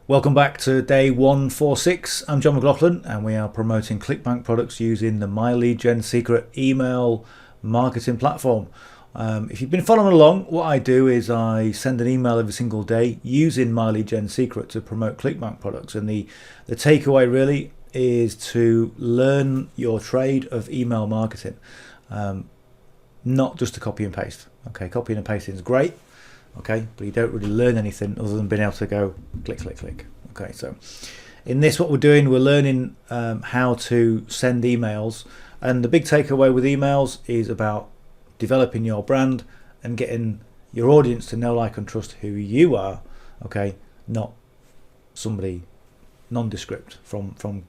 Welcome back to day 146. I'm John McLauchlan and we are promoting Clickbank products using the myleadgensecret email marketing platform. If you've been following along, what I do is I send an email every single day using myleadgensecret to promote Clickbank products, and the takeaway really is to learn your trade of email marketing, not just to copy and paste. Okay, copying and pasting is great, okay, but you don't really learn anything other than being able to go click, click, click. Okay, so in this, what we're doing, we're learning how to send emails, and the big takeaway with emails is about developing your brand and getting your audience to know, like, and trust who you are. Okay, not somebody nondescript from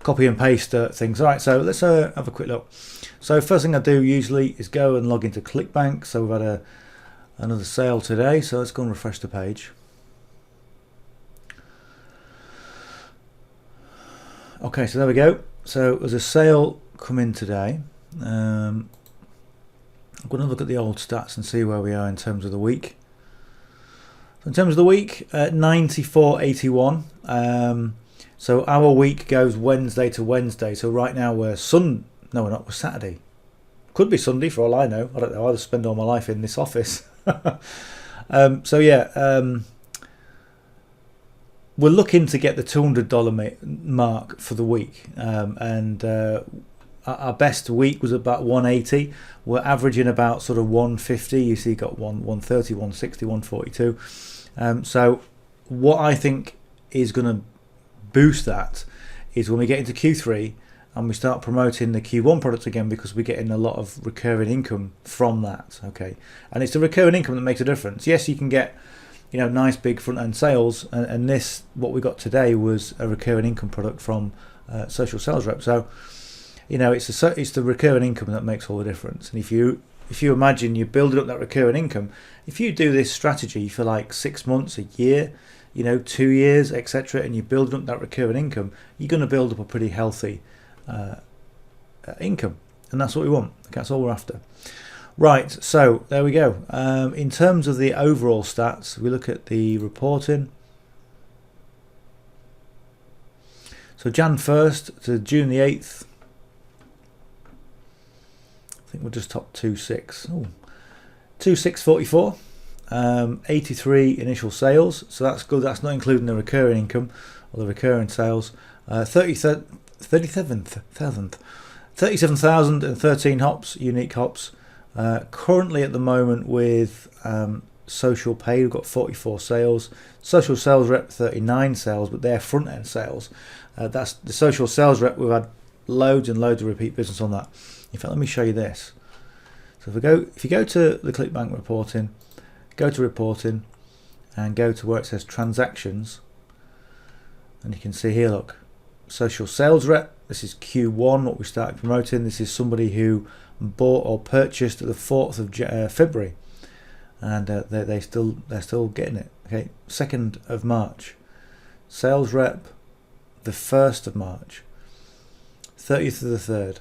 copy and paste things. All right, so let's have a quick look. So first thing I do usually is go and log into Clickbank. So we've had another sale today, so let's go and refresh the page. Okay, so there we go. So there's a sale come in today. I'm going to look at the old stats and see where we are in terms of the week. So in terms of the week, 94.81. So our week goes Wednesday to Wednesday. So right now we're we're Saturday. Could be Sunday for all I know. I don't know. I just spend all my life in this office. So yeah, we're looking to get the $200 mark for the week, and our best week was about 180. We're averaging about sort of 150. You see, got 130, 160, 142. So what I think is going to boost that is when we get into Q3 and we start promoting the Q1 products again, because we're getting a lot of recurring income from that. Okay, and it's the recurring income that makes a difference. Yes, you can get, you know, nice big front end sales, and this, what we got today, was a recurring income product from social sales rep. So, you know, it's the recurring income that makes all the difference. And if you imagine you're building up that recurring income, if you do this strategy for like 6 months, a year, you know, 2 years, etc., and you're building up that recurring income, you're going to build up a pretty healthy income, and that's what we want. That's all we're after. Right, so there we go. In terms of the overall stats, we look at the reporting. So Jan 1st to June the 8th, I think we're just top 26. Oh, 2644. 83 initial sales, so that's good. That's not including the recurring income or the recurring sales. 37,013 hops, unique hops. Currently at the moment with social pay, we've got 44 sales. Social sales rep 39 sales, but they're front end sales. That's the social sales rep. We've had loads and loads of repeat business on that. In fact, let me show you this. So if you go to the Clickbank reporting, go to reporting and go to where it says transactions, and you can see here, look, social sales rep, this is Q1, what we started promoting. This is somebody who bought or purchased at the 4th of February, and they're still getting it. Okay, 2nd of March, sales rep the 1st of March, 30th of the 3rd,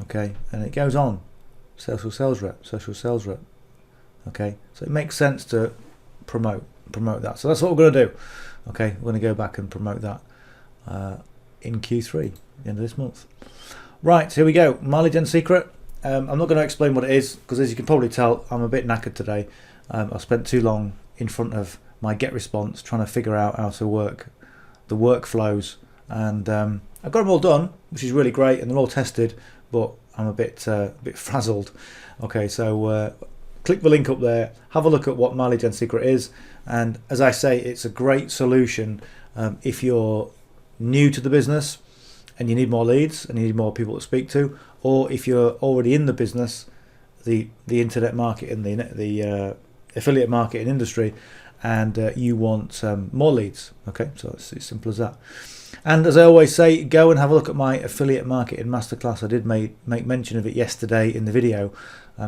okay, and it goes on. Social sales rep, social sales rep. Okay, so it makes sense to promote that. So that's what we're going to do. Okay, we're going to go back and promote that in Q3, the end of this month. Right, here we go. myleadgensecret. I'm not going to explain what it is, because as you can probably tell, I'm a bit knackered today. I spent too long in front of my get response trying to figure out how to work the workflows, and I've got them all done, which is really great, and they're all tested, but I'm a bit frazzled. Okay, so click the link up there, have a look at what myleadgensecret is, and as I say, it's a great solution if you're new to the business and you need more leads and you need more people to speak to, or if you're already in the business, the internet market and the affiliate marketing industry, and you want more leads. Okay, so it's as simple as that. And as I always say, go and have a look at my affiliate marketing masterclass. I did make mention of it yesterday in the video,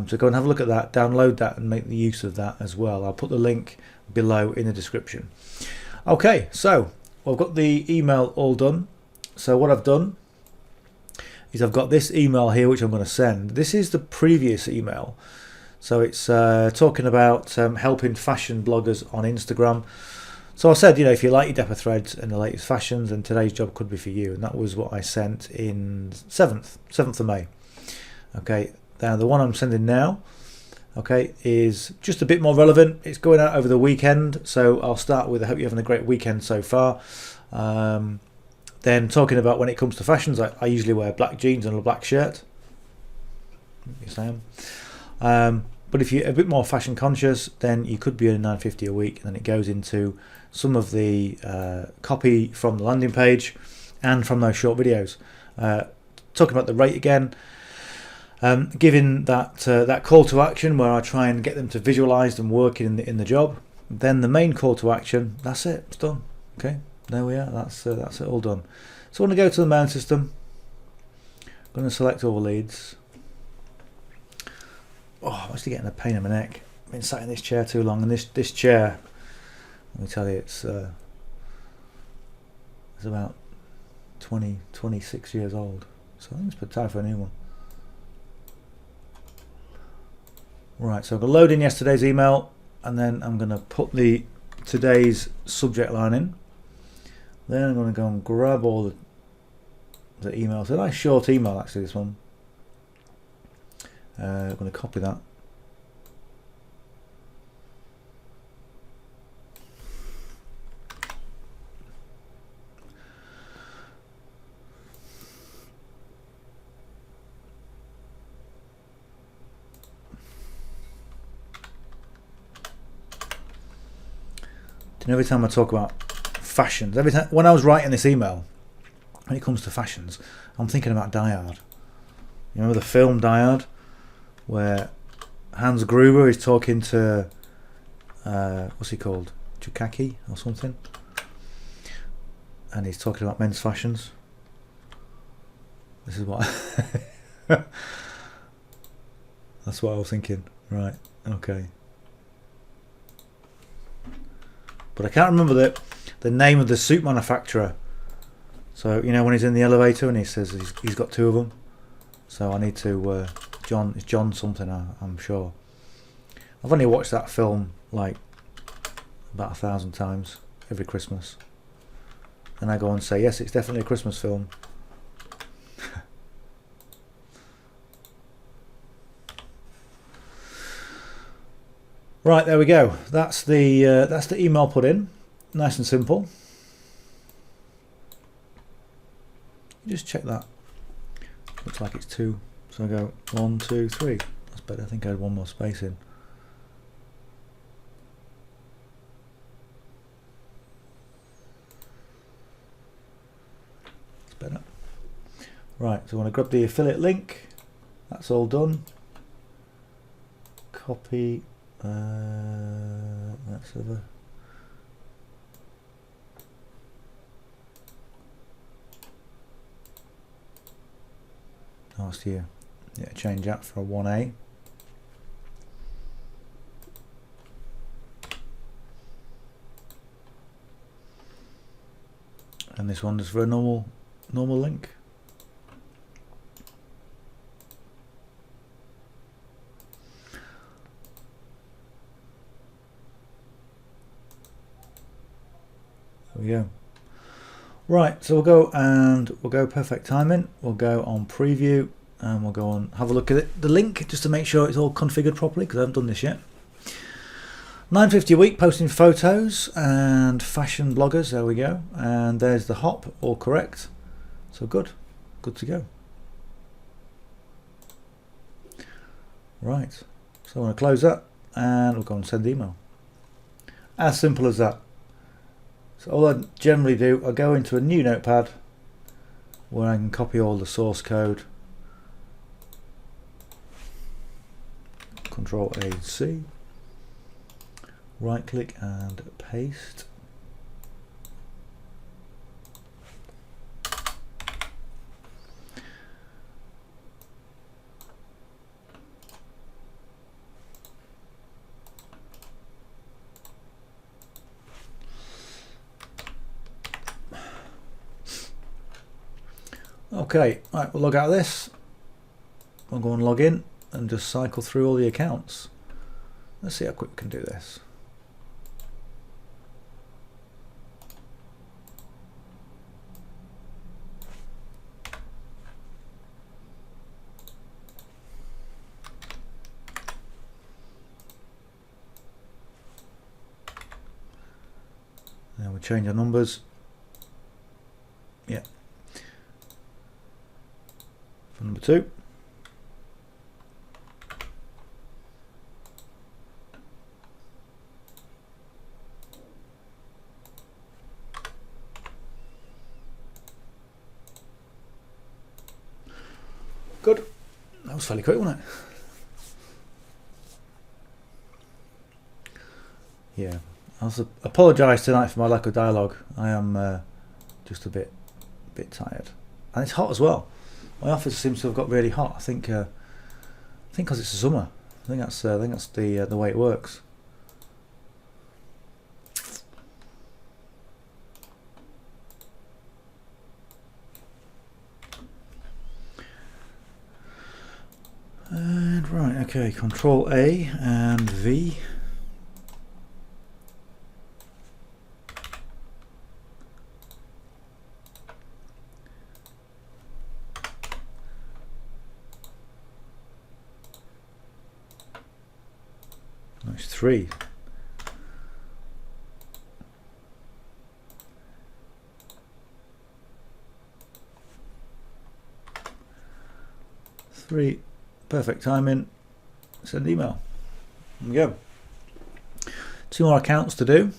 so go and have a look at that, download that, and make the use of that as well. I'll put the link below in the description. Okay, so I've got the email all done. So what I've done is I've got this email here which I'm going to send. This is the previous email. So it's talking about helping fashion bloggers on Instagram. So I said, you know, if you like your depot threads and the latest fashions, then today's job could be for you. And that was what I sent in 7th of May. Okay, now the one I'm sending now, okay, is just a bit more relevant. It's going out over the weekend, so I'll start with I hope you're having a great weekend so far. Then talking about when it comes to fashions, I usually wear black jeans and a black shirt. Yes, I am. But if you're a bit more fashion conscious, then you could be earning $9.50 a week, and then it goes into some of the copy from the landing page and from those short videos. Talking about the rate again, giving that call to action where I try and get them to visualize and work in the job. Then the main call to action, that's it, it's done. Okay, there we are, that's it all done. So I'm going to go to the main system. I'm going to select all the leads. Oh, I'm actually getting a pain in my neck. I've been sat in this chair too long, and this chair, let me tell you, it's about 26 years old. So I think it's time for a new one. Right, so I'm going to load in yesterday's email, and then I'm going to put today's subject line in. Then I'm going to go and grab all the emails. It's a nice short email actually, this one. I'm going to copy that. And every time I talk about fashions, every time when I was writing this email, when it comes to fashions, I'm thinking about Die Hard. You remember the film Die Hard, where Hans Gruber is talking to what's he called, Chukaki or something, and he's talking about men's fashions. This is what that's what I was thinking. Right, okay. But I can't remember the name of the suit manufacturer. So you know when he's in the elevator and he says he's got two of them. So I need to it's John something, I'm sure. I've only watched that film like about 1,000 times every Christmas, and I go and say yes, it's definitely a Christmas film. Right, there we go. That's the email put in, nice and simple. Just check that. Looks like it's 2. So I go 1, 2, 3. That's better. I think I had one more space in. That's better. Right, so I want to grab the affiliate link. That's all done. Copy. That's over. Last year. Yeah, change that for a 1A. And this one is for a normal link. There we go. Right, so we'll go perfect timing. We'll go on preview and we'll go on have a look at it. The link just to make sure it's all configured properly because I haven't done this yet. $9.50 a week posting photos and fashion bloggers. There we go. And there's the hop, all correct. So good to go. Right, so I'm going to close that and we'll go and send email. As simple as that. So all I generally do, I go into a new notepad where I can copy all the source code. Control A and C. Right click and paste. Okay, right, we'll log out of this. We'll go and log in and just cycle through all the accounts. Let's see how quick we can do this. we'll change our numbers. Yeah. For number 2. Good. That was fairly quick, wasn't it? Yeah. I also apologise tonight for my lack of dialogue. I am just a bit tired, and it's hot as well. My office seems to have got really hot. I think because it's the summer. I think that's the way it works. And right, okay, Control A and V. That's 3. Perfect timing. Send email. There we go. 2 more accounts to do.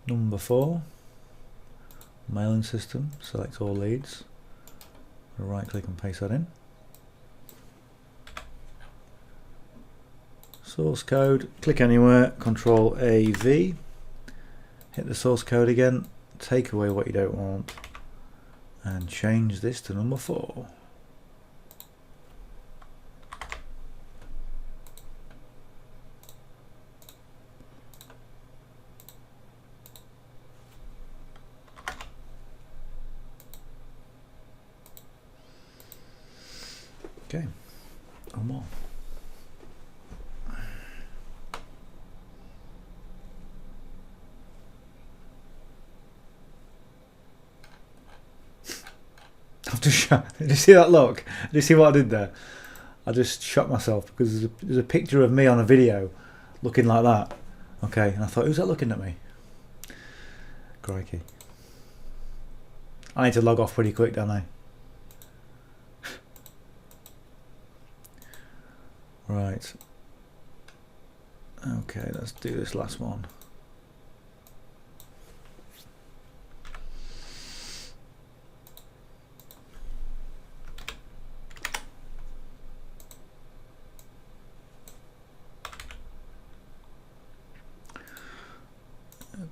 Number 4, mailing system, select all leads, right click and paste that in. Source code, click anywhere, Control A, V, hit the source code again, take away what you don't want, and change this to number 4. Okay, one more. I've just shot. Did you see that look? Did you see what I did there? I just shot myself because there's a picture of me on a video looking like that. Okay, and I thought, who's that looking at me? Crikey. I need to log off pretty quick, don't I? Right. Okay, let's do this last one.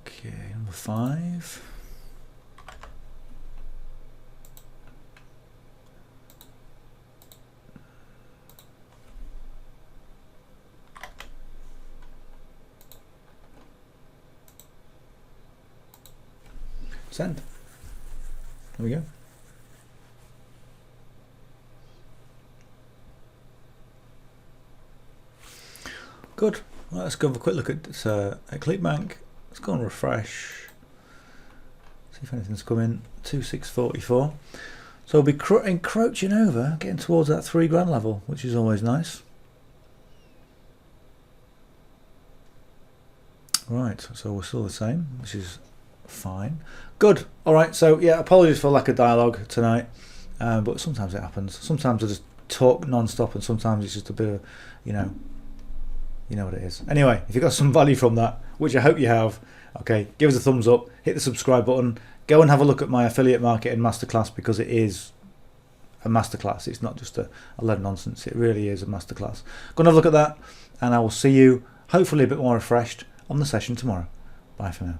Okay, number 5. Send. There we go. Good. Well, let's go have a quick look at Clickbank. Let's go and refresh. See if anything's come in. 2644. So we'll be encroaching over, getting towards that £3 level, which is always nice. Right. So we're still the same, which is fine. Good. All right. So yeah, apologies for lack of dialogue tonight, but sometimes it happens. Sometimes I just talk non-stop, and sometimes it's just a bit of, you know what it is. Anyway, if you got some value from that, which I hope you have, okay, give us a thumbs up, hit the subscribe button, go and have a look at my affiliate marketing masterclass, because it is a masterclass. It's not just a load of nonsense. It really is a masterclass. Go and have a look at that, and I will see you hopefully a bit more refreshed on the session tomorrow. Bye for now.